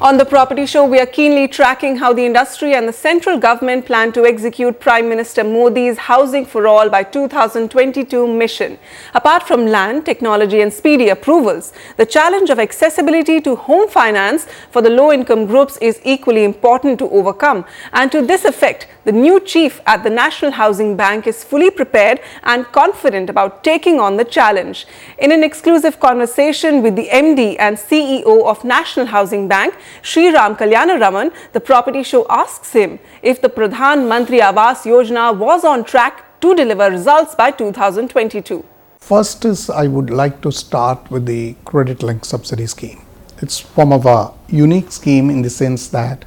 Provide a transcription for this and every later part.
On the Property Show, we are keenly tracking how the industry and the central government plan to execute Prime Minister Modi's Housing for All by 2022 mission. Apart from land, technology and speedy approvals, the challenge of accessibility to home finance for the low-income groups is equally important to overcome. And to this effect, the new chief at the National Housing Bank is fully prepared and confident about taking on the challenge. In an exclusive conversation with the MD and CEO of National Housing Bank, Shri Ram Kalyanaraman, the Property Show asks him if the Pradhan Mantri Awas Yojana was on track to deliver results by 2022. First is I would like to start with the credit linked subsidy scheme. It's form of a unique scheme in the sense that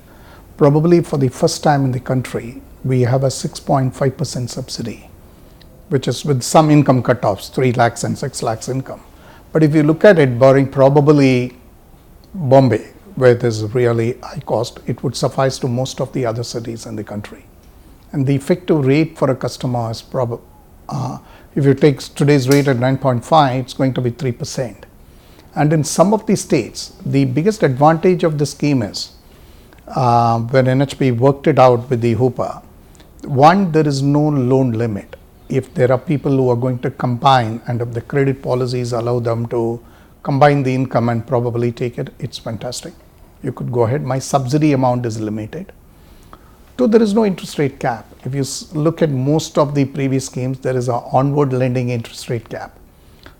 probably for the first time in the country, we have a 6.5% subsidy, which is with some income cutoffs, 3 lakhs and 6 lakhs income. But if you look at it, barring probably Bombay, where there's really high cost, it would suffice to most of the other cities in the country. And the effective rate for a customer is probably, if you take today's rate at 9.5, it's going to be 3%. And in some of the states, the biggest advantage of the scheme is when NHB worked it out with the Hooper, one, there is no loan limit. If there are people who are going to combine and if the credit policies allow them to combine the income and probably take it, it's fantastic. You could go ahead. My subsidy amount is limited. Two, there is no interest rate cap. If you look at most of the previous schemes, there is an onward lending interest rate cap.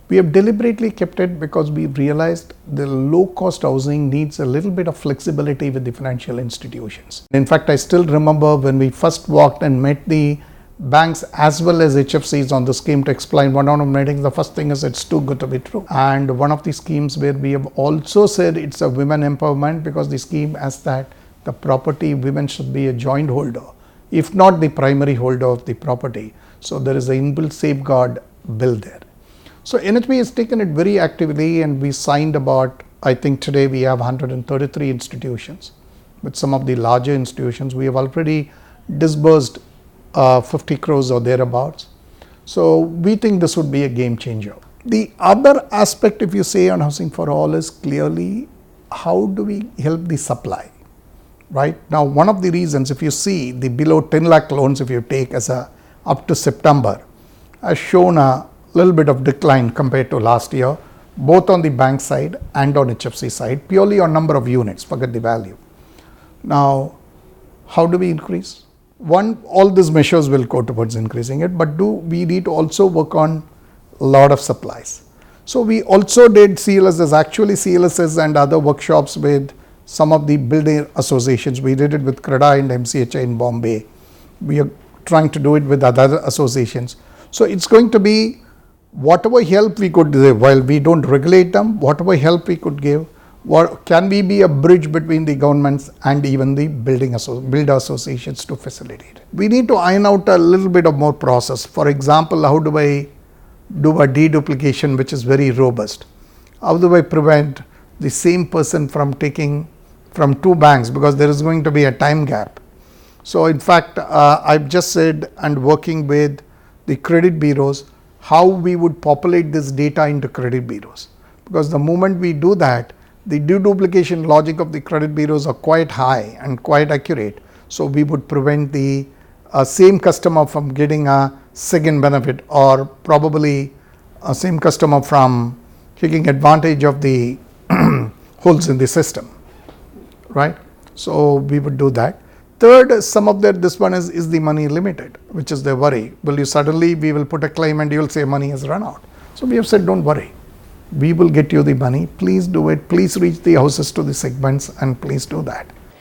We have deliberately kept it because we realized the low cost housing needs a little bit of flexibility with the financial institutions. In fact, I still remember when we first walked and met the banks as well as HFCs on the scheme to explain one of meetings, the first thing is it's too good to be true. And one of the schemes where we have also said it's a women empowerment because the scheme has that the property women should be a joint holder, if not the primary holder of the property. So there is an inbuilt safeguard built there. So NHB has taken it very actively and we signed about, I think today we have 133 institutions. With some of the larger institutions, we have already disbursed 50 crores or thereabouts. So we think this would be a game changer. The other aspect, if you say on Housing for All, is clearly how do we help the supply, right? Now, one of the reasons, if you see the below 10 lakh loans, if you take as a up to September, has shown a little bit of decline compared to last year, both on the bank side and on HFC side, purely on number of units, forget the value. Now, how do we increase? One, all these measures will go towards increasing it, but we need to also work on a lot of supplies. So we also did CLSS, actually CLSS and other workshops with some of the building associations. We did it with CREDA and MCHA in Bombay. We are trying to do it with other associations. So it's going to be whatever help we could give, while we don't regulate them, whatever help we could give, can we be a bridge between the governments and even the builder associations to facilitate it? We need to iron out a little bit of more process. For example, how do I do a deduplication which is very robust? How do I prevent the same person from taking from two banks because there is going to be a time gap? So in fact, I've just said and working with the credit bureaus, how we would populate this data into credit bureaus. Because the moment we do that, the deduplication logic of the credit bureaus are quite high and quite accurate. So we would prevent the same customer from getting a second benefit or probably a same customer from taking advantage of the holes in the system, right? So we would do that. Third, some of this one is the money limited, which is the worry. Will you suddenly, we will put a claim and you will say money has run out. So we have said, don't worry. We will get you the money. Please do it. Please reach the houses to the segments and please do that.